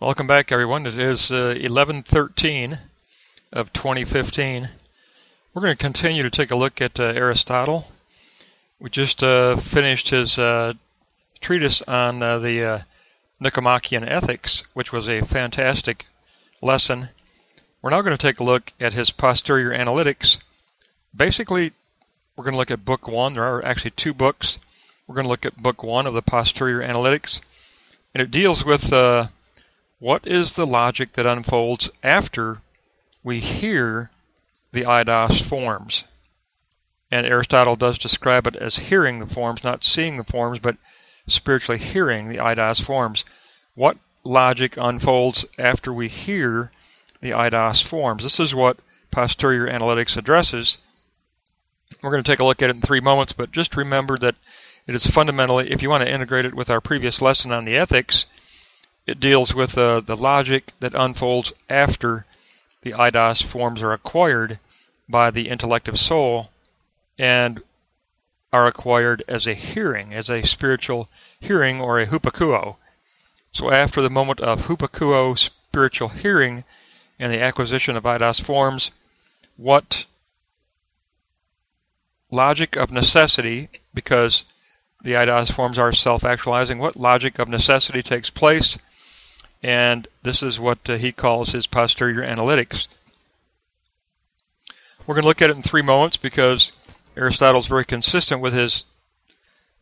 Welcome back, everyone. It is 11/13 of 2015. We're going to continue to take a look at Aristotle. We just finished his treatise on the Nicomachean Ethics, which was a fantastic lesson. We're now going to take a look at his Posterior Analytics. Basically, we're going to look at Book 1. There are actually two books. We're going to look at Book 1 of the Posterior Analytics, and it deals with what is the logic that unfolds after we hear the Iodized Forms. And Aristotle does describe it as hearing the forms, not seeing the forms, but spiritually hearing the Iodized Forms. What logic unfolds after we hear the Iodized Forms? This is what Posterior Analytics addresses. We're going to take a look at it in 3 moments, but just remember that it is fundamentally, if you want to integrate it with our previous lesson on the ethics, it deals with the logic that unfolds after the Iodized Forms are acquired by the intellective soul and are acquired as a hearing, as a spiritual hearing or a hupakuo. So after the moment of hupakuo, spiritual hearing, and the acquisition of Iodized Forms, what logic of necessity, because the Iodized Forms are self-actualizing, what logic of necessity takes place? And this is what he calls his Posterior Analytics. We're going to look at it in 3 moments because Aristotle's very consistent with his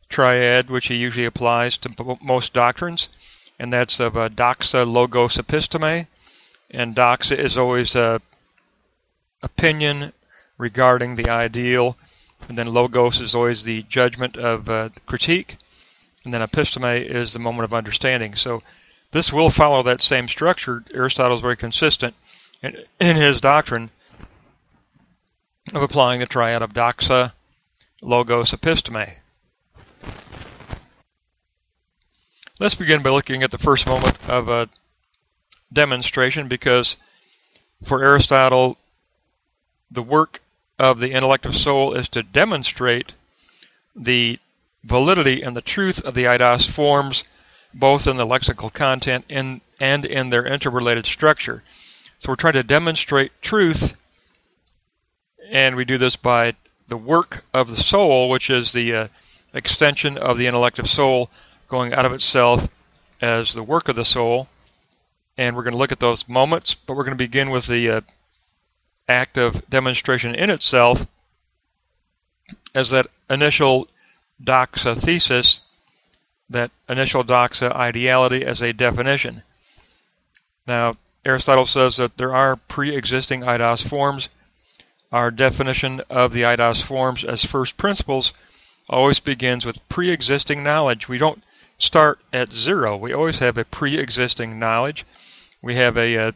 triad, which he usually applies to most doctrines, and that's of Doxa-Logos-Episteme. And doxa is always opinion regarding the ideal, and then logos is always the judgment of critique, and then episteme is the moment of understanding. So this will follow that same structure. Aristotle is very consistent in his doctrine of applying the triad of doxa, logos, episteme. Let's begin by looking at the first moment of a demonstration, because for Aristotle, the work of the intellective soul is to demonstrate the validity and the truth of the Iodized Forms, both in the lexical content and in their interrelated structure. So we're trying to demonstrate truth, and we do this by the work of the soul, which is the extension of the intellective soul going out of itself as the work of the soul. And we're going to look at those moments, but we're going to begin with the act of demonstration in itself as that initial doxa thesis, that initial doxa ideality as a definition. Now, Aristotle says that there are pre-existing Iodized Forms. Our definition of the Iodized Forms as first principles always begins with pre-existing knowledge. We don't start at zero. We always have a pre-existing knowledge. We have a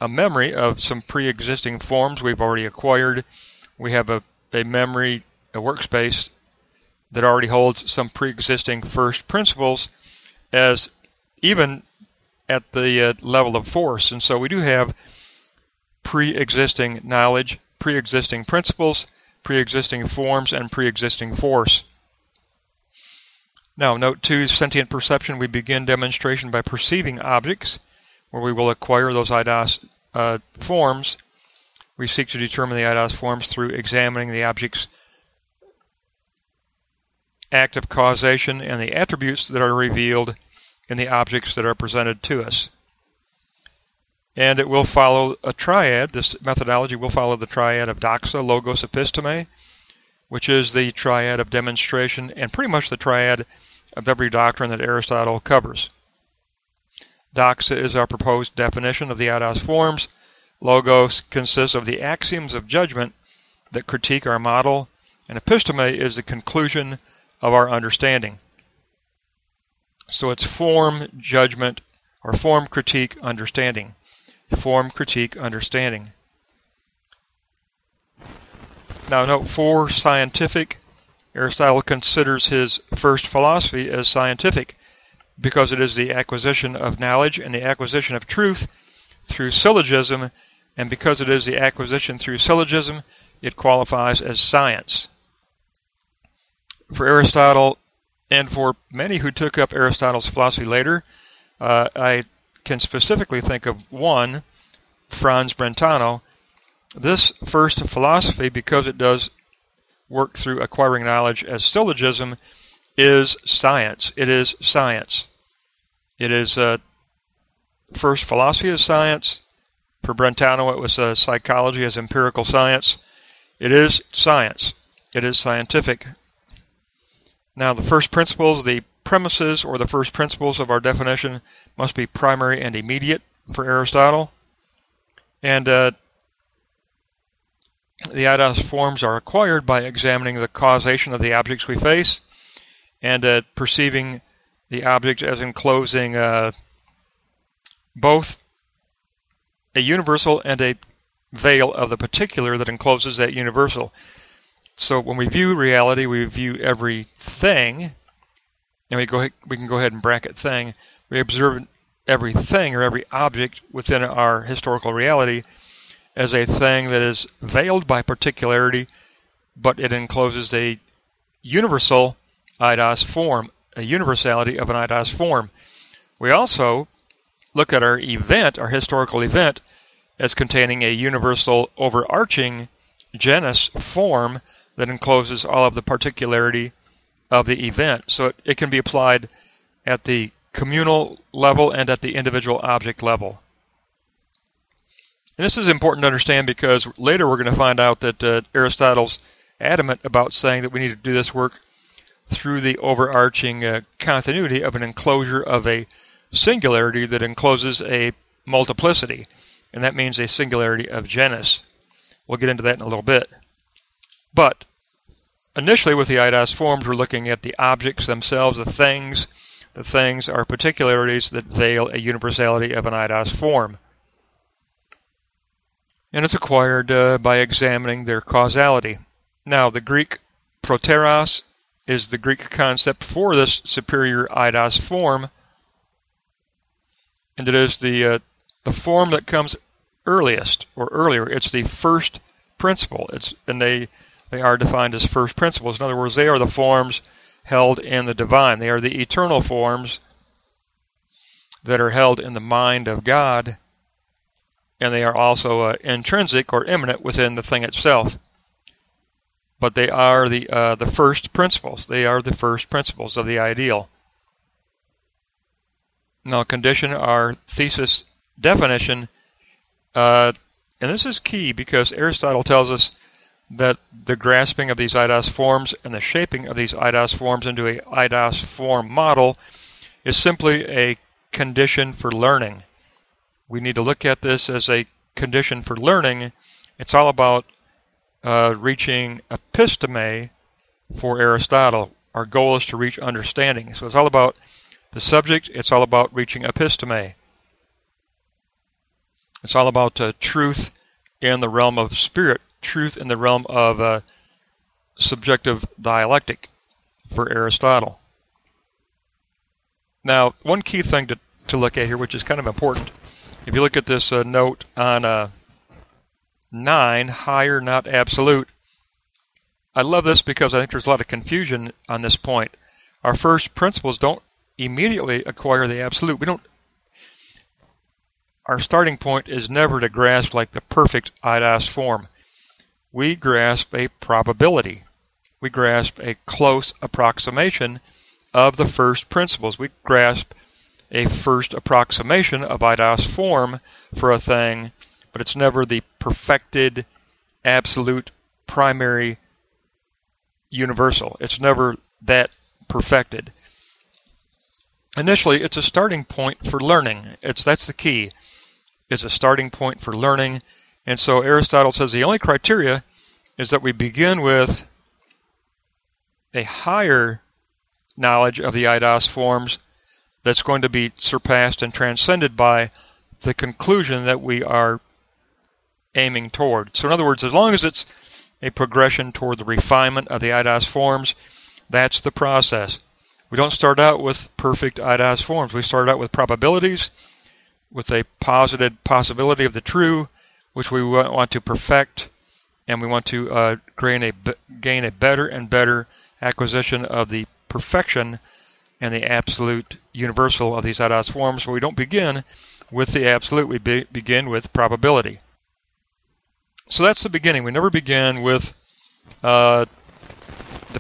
memory of some pre-existing forms we've already acquired. We have a memory, a workspace that already holds some pre-existing first principles, as even at the level of force. And so we do have pre-existing knowledge, pre-existing principles, pre-existing forms, and pre-existing force. Now, note 2, sentient perception. We begin demonstration by perceiving objects, where we will acquire those Iodized forms. We seek to determine the Iodized Forms through examining the object's act of causation and the attributes that are revealed in the objects that are presented to us. And it will follow a triad. This methodology will follow the triad of doxa, logos, episteme, which is the triad of demonstration and pretty much the triad of every doctrine that Aristotle covers. Doxa is our proposed definition of the Iodized Forms. Logos consists of the axioms of judgment that critique our model, and episteme is the conclusion of our understanding. So it's form, judgment, or form, critique, understanding. Form, critique, understanding. Now note 4, scientific. Aristotle considers his first philosophy as scientific because it is the acquisition of knowledge and the acquisition of truth through syllogism, and because it is the acquisition through syllogism, it qualifies as science. For Aristotle, and for many who took up Aristotle's philosophy later, I can specifically think of one, Franz Brentano. This first philosophy, because it does work through acquiring knowledge as syllogism, is science. It is science. It is first philosophy is science. For Brentano, it was psychology as empirical science. It is science. It is scientific. Now, the first principles, the premises, or the first principles of our definition must be primary and immediate for Aristotle. And the Iodized forms are acquired by examining the causation of the objects we face and perceiving the object as enclosing both a universal and a veil of the particular that encloses that universal. So when we view reality, we view everything, and we can go ahead and bracket thing. We observe everything or every object within our historical reality as a thing that is veiled by particularity, but it encloses a universal Iodized form, a universality of an Iodized form. We also look at our event, our historical event, as containing a universal overarching genus form that encloses all of the particularity of the event. So it can be applied at the communal level and at the individual object level. And this is important to understand because later we're going to find out that Aristotle's adamant about saying that we need to do this work through the overarching continuity of an enclosure of a singularity that encloses a multiplicity, and that means a singularity of genus. We'll get into that in a little bit. But initially with the Iodized forms, we're looking at the objects themselves, the things. The things are particularities that veil a universality of an Iodized form. And it's acquired by examining their causality. Now, the Greek proteros is the Greek concept for this superior Iodized form, and it is the form that comes earliest or earlier. It's the first principle. And they are defined as first principles. In other words, they are the forms held in the divine. They are the eternal forms that are held in the mind of God, and they are also intrinsic or immanent within the thing itself. But they are the first principles. They are the first principles of the ideal. Now, condition our thesis definition, and this is key because Aristotle tells us that the grasping of these Iodized forms and the shaping of these Iodized forms into a Iodized form model is simply a condition for learning. We need to look at this as a condition for learning. It's all about reaching episteme for Aristotle. Our goal is to reach understanding. So it's all about the subject. It's all about reaching episteme. It's all about truth in the realm of spirit, truth in the realm of subjective dialectic for Aristotle. Now, one key thing to look at here, which is kind of important, if you look at this note on 9, higher, not absolute, I love this because I think there's a lot of confusion on this point. Our first principles don't immediately acquire the absolute. Our starting point is never to grasp like the perfect Iodized form. We grasp a probability. We grasp a close approximation of the first principles. We grasp a first approximation of Iodized form for a thing, but it's never the perfected, absolute, primary, universal. It's never that perfected. Initially, it's a starting point for learning. That's the key. It's a starting point for learning. And so Aristotle says the only criteria is that we begin with a higher knowledge of the Iodized forms that's going to be surpassed and transcended by the conclusion that we are aiming toward. So in other words, as long as it's a progression toward the refinement of the Iodized forms, that's the process. We don't start out with perfect Iodized forms. We start out with probabilities, with a posited possibility of the true, which we want to perfect, and we want to gain a better and better acquisition of the perfection and the absolute universal of these Iodized forms. So we don't begin with the absolute. We begin with probability. So that's the beginning. We never begin with the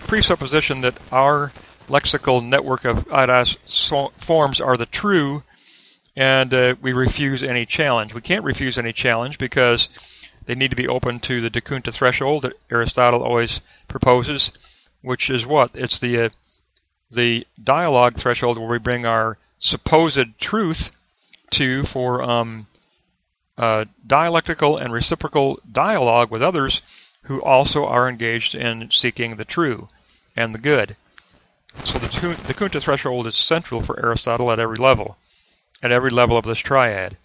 presupposition that our lexical network of iodized forms are the true, and we refuse any challenge. We can't refuse any challenge because they need to be open to the de Kunta threshold that Aristotle always proposes, which is what? It's the dialogue threshold where we bring our supposed truth to for dialectical and reciprocal dialogue with others who also are engaged in seeking the true and the good. So the de Kunta threshold is central for Aristotle at every level of this triad.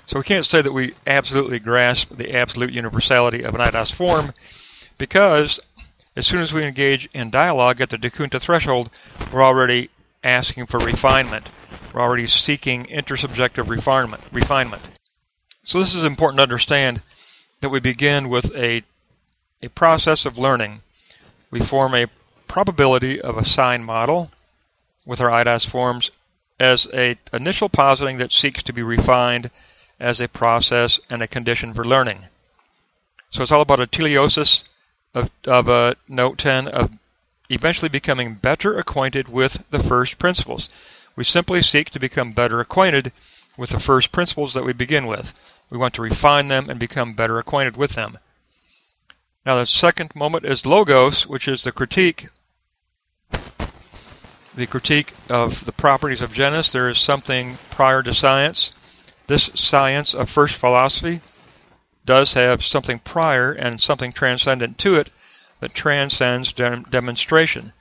So we can't say that we absolutely grasp the absolute universality of an iodized form, because as soon as we engage in dialogue at the de Kunta threshold, we're already asking for refinement. We're already seeking intersubjective refinement. So this is important to understand, that we begin with a process of learning. We form a probability of a sign model with our iodized forms as an initial positing that seeks to be refined as a process and a condition for learning. So it's all about a teleosis of note 10 of eventually becoming better acquainted with the first principles. We simply seek to become better acquainted with the first principles that we begin with. We want to refine them and become better acquainted with them. Now the second moment is logos, which is the critique of the properties of genus. There is something prior to science. This science of first philosophy does have something prior and something transcendent to it that transcends demonstration.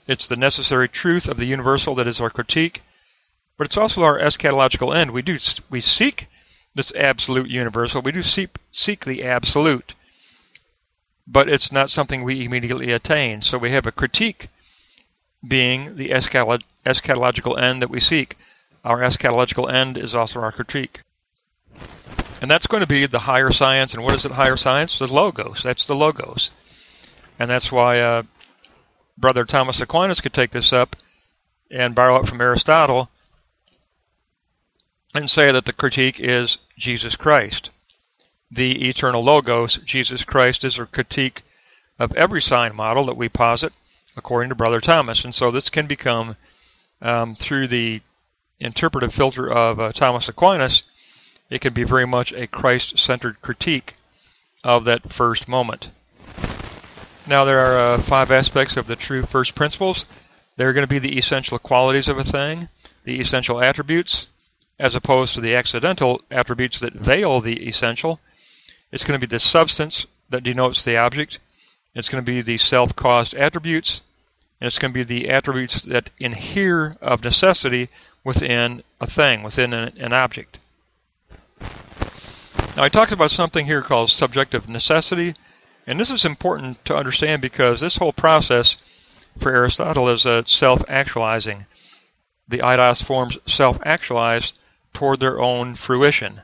It's the necessary truth of the universal that is our critique, but it's also our eschatological end. We seek this absolute universal. We do seek the absolute, but it's not something we immediately attain. So we have a critique being the eschatological end that we seek. Our eschatological end is also our critique. And that's going to be the higher science. And what is it, higher science? The logos. That's the logos. And that's why Brother Thomas Aquinas could take this up and borrow it from Aristotle and say that the critique is Jesus Christ. The eternal logos, Jesus Christ, is a critique of every sign model that we posit, according to Brother Thomas. And so this can become, through the interpretive filter of Thomas Aquinas, it can be very much a Christ-centered critique of that first moment. Now there are 5 aspects of the true first principles. They're going to be the essential qualities of a thing, the essential attributes, as opposed to the accidental attributes that veil the essential. It's going to be the substance that denotes the object. It's going to be the self-caused attributes, and it's going to be the attributes that inhere of necessity within a thing, within an object. Now I talked about something here called subjective necessity, and this is important to understand because this whole process for Aristotle is self-actualizing. The iodized forms self-actualize toward their own fruition,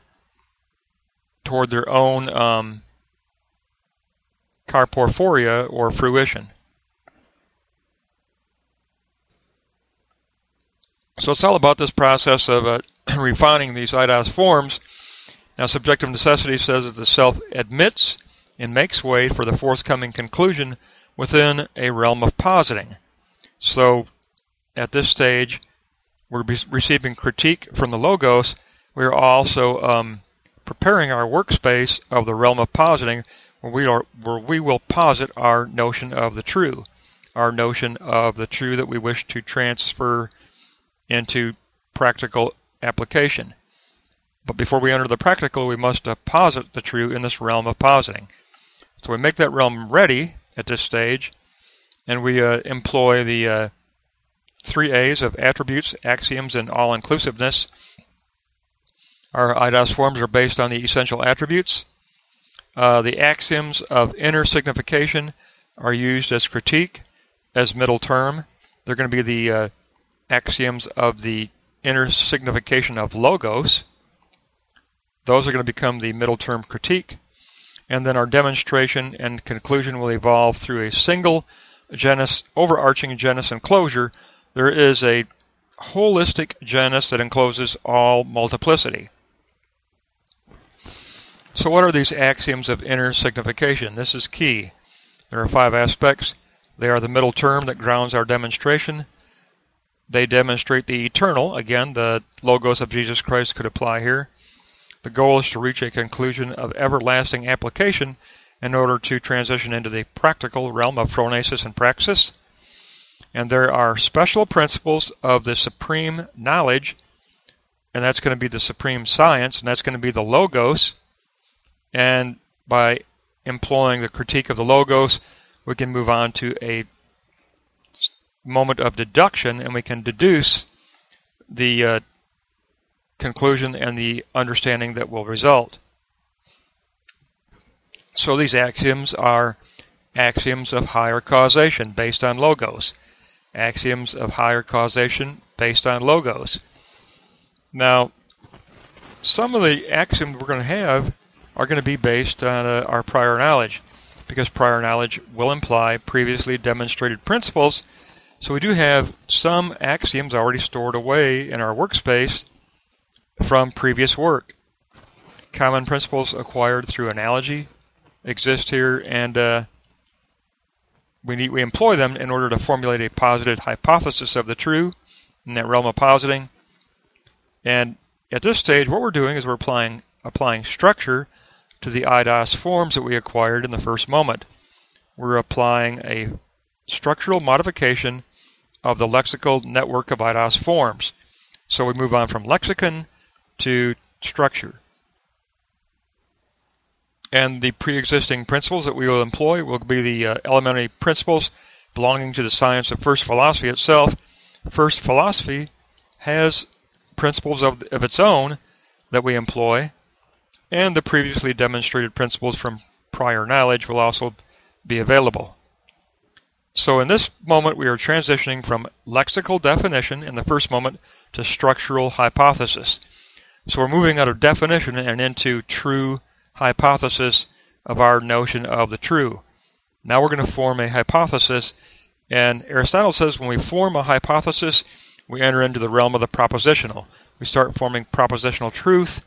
toward their own carporphoria or fruition. So it's all about this process of refining these iodized forms. Now subjective necessity says that the self admits and makes way for the forthcoming conclusion within a realm of positing. So at this stage, we're receiving critique from the logos. We're also preparing our workspace of the realm of positing, where we will posit our notion of the true, that we wish to transfer into practical application. But before we enter the practical, we must posit the true in this realm of positing. So we make that realm ready at this stage, and we employ the 3 A's of attributes, axioms, and all-inclusiveness. Our iodized forms are based on the essential attributes. The axioms of inner signification are used as critique, as middle term. They're going to be the axioms of the inner signification of logos. Those are going to become the middle term critique. And then our demonstration and conclusion will evolve through a single genus, overarching genus enclosure. There is a holistic genus that encloses all multiplicity. So what are these axioms of inner signification? This is key. There are 5 aspects. They are the middle term that grounds our demonstration. They demonstrate the eternal. Again, the logos of Jesus Christ could apply here. The goal is to reach a conclusion of everlasting application in order to transition into the practical realm of phronesis and praxis. And there are special principles of the supreme knowledge, and that's going to be the supreme science, and that's going to be the logos. And by employing the critique of the logos, we can move on to a moment of deduction, and we can deduce the conclusion and the understanding that will result. So these axioms are axioms of higher causation based on logos. Axioms of higher causation based on logos. Now, some of the axioms we're going to have are going to be based on our prior knowledge, because prior knowledge will imply previously demonstrated principles. So we do have some axioms already stored away in our workspace from previous work. Common principles acquired through analogy exist here, and we employ them in order to formulate a posited hypothesis of the true in that realm of positing. And at this stage, what we're doing is we're applying structure to the Iodized forms that we acquired in the first moment. We're applying a structural modification of the lexical network of Iodized forms. So we move on from lexicon to structure. And the pre-existing principles that we will employ will be the elementary principles belonging to the science of first philosophy itself. First philosophy has principles of its own that we employ, and the previously demonstrated principles from prior knowledge will also be available. So in this moment, we are transitioning from lexical definition in the first moment to structural hypothesis. So we're moving out of definition and into true hypothesis of our notion of the true. Now we're going to form a hypothesis, and Aristotle says when we form a hypothesis, we enter into the realm of the propositional. We start forming propositional truth,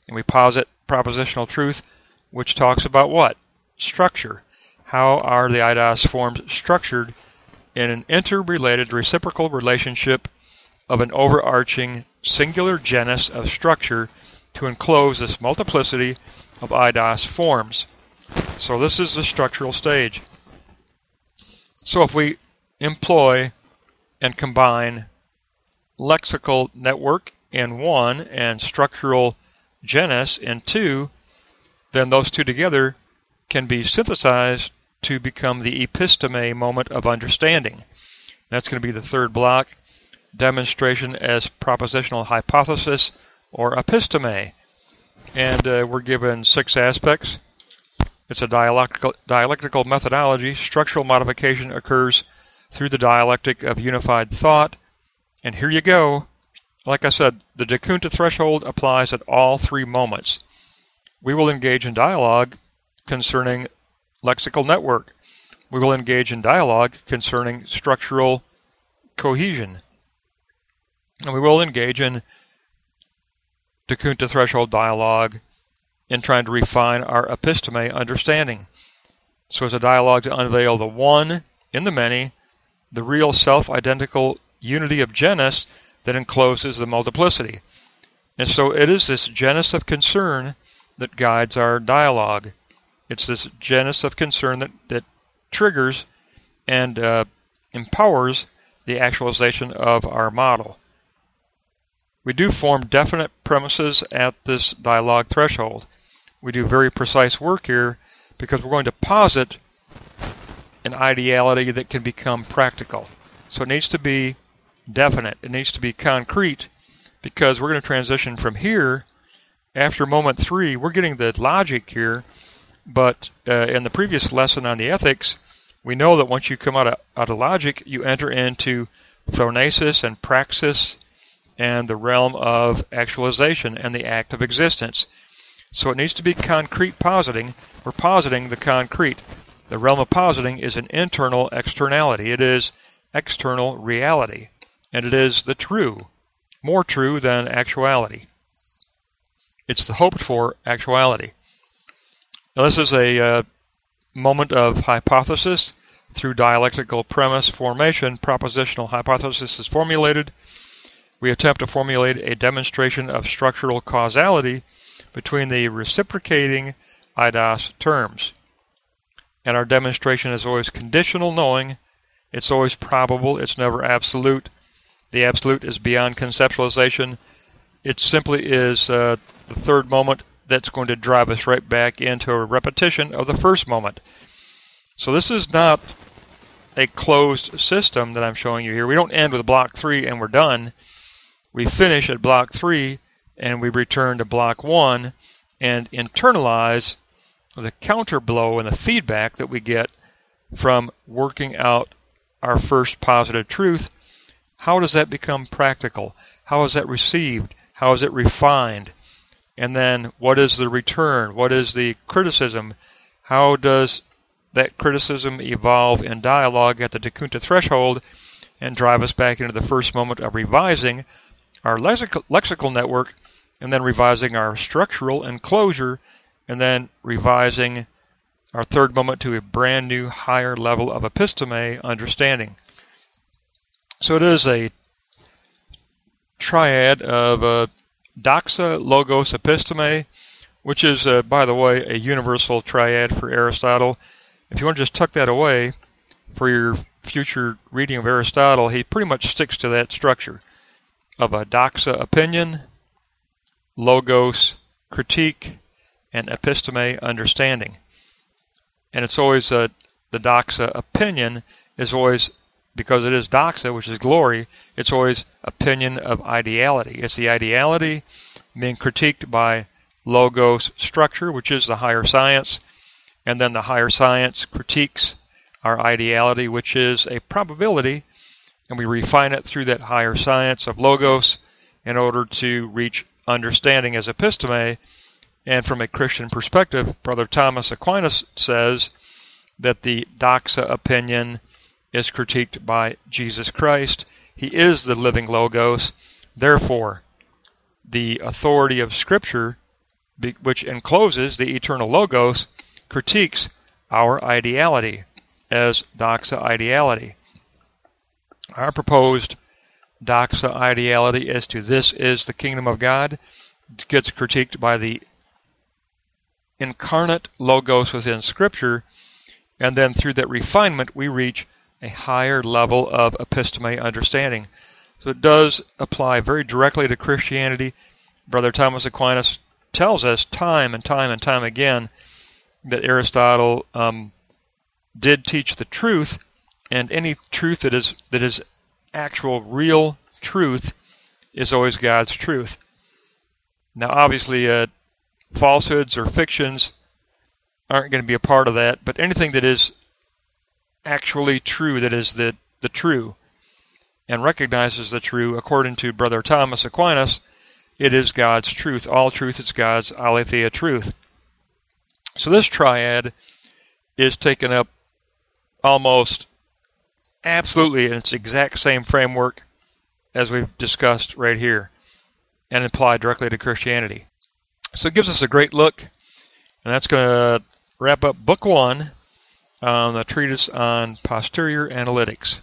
and we posit propositional truth, which talks about what? Structure. How are the Iodized forms structured in an interrelated reciprocal relationship of an overarching singular genus of structure to enclose this multiplicity of Iodized forms. So this is the structural stage. So if we employ and combine lexical network in 1 and structural genus in 2, then those two together can be synthesized to become the episteme moment of understanding. That's going to be the third block, demonstration as propositional hypothesis or episteme. And we're given 6 aspects. It's a dialectical methodology. Structural modification occurs through the dialectic of unified thought. And here you go. Like I said, the de Kunta threshold applies at all 3 moments. We will engage in dialogue concerning lexical network. We will engage in dialogue concerning structural cohesion. And we will engage in de Kunta threshold dialogue in trying to refine our episteme understanding. So it's a dialogue to unveil the one in the many, the real self-identical unity of genus that encloses the multiplicity. And so it is this genus of concern that guides our dialogue. It's this genus of concern that triggers and empowers the actualization of our model. We do form definite premises at this dialogue threshold. We do very precise work here because we're going to posit an ideality that can become practical. So it needs to be definite. It needs to be concrete, because we're going to transition from here. After moment 3, we're getting the logic here, but in the previous lesson on the ethics, we know that once you come out of logic, you enter into phronesis and praxis and the realm of actualization and the act of existence. So it needs to be concrete positing. We're positing the concrete. The realm of positing is an internal externality. It is external reality. and it is the true, more true than actuality. It's the hoped for actuality. Now, this is a moment of hypothesis. Through dialectical premise formation, propositional hypothesis is formulated. We attempt to formulate a demonstration of structural causality between the reciprocating eidos terms. And our demonstration is always conditional knowing. It's always probable. It's never absolute. The absolute is beyond conceptualization. It simply is the third moment that's going to drive us right back into a repetition of the first moment. So this is not a closed system that I'm showing you here. We don't end with block 3 and we're done. We finish at block 3 and we return to block 1 and internalize the counter blow and the feedback that we get from working out our first positive truth. How does that become practical? How is that received? How is it refined? And then what is the return? What is the criticism? How does that criticism evolve in dialogue at the Dekunta threshold and drive us back into the first moment of revising our lexical network, and then revising our structural enclosure, and then revising our third moment to a brand new higher level of episteme understanding. So it is a triad of Doxa-Logos-Episteme, which is, by the way, a universal triad for Aristotle. If you want to just tuck that away for your future reading of Aristotle, he pretty much sticks to that structure of a doxa opinion, logos critique, and episteme understanding. And it's always the doxa opinion is always, because it is doxa, which is glory, it's always opinion of ideality. It's the ideality being critiqued by logos structure, which is the higher science, and then the higher science critiques our ideality, which is a probability, and we refine it through that higher science of logos in order to reach understanding as episteme. And from a Christian perspective, Brother Thomas Aquinas says that the doxa opinion is critiqued by Jesus Christ. He is the living logos. Therefore, the authority of Scripture, which encloses the eternal logos, critiques our ideality as doxa ideality. Our proposed doxa ideality as to this is the kingdom of God gets critiqued by the incarnate logos within Scripture, and then through that refinement we reach a higher level of episteme understanding. So it does apply very directly to Christianity. Brother Thomas Aquinas tells us time and time and time again that Aristotle did teach the truth, and any truth that is actual real truth is always God's truth. Now obviously falsehoods or fictions aren't going to be a part of that, but anything that is actually true, that is the true, and recognizes the true, according to Brother Thomas Aquinas, it is God's truth. All truth is God's aletheia truth. So this triad is taken up almost absolutely in its exact same framework as we've discussed right here, and applied directly to Christianity. So it gives us a great look, and that's going to wrap up Book 1, the treatise on posterior analytics.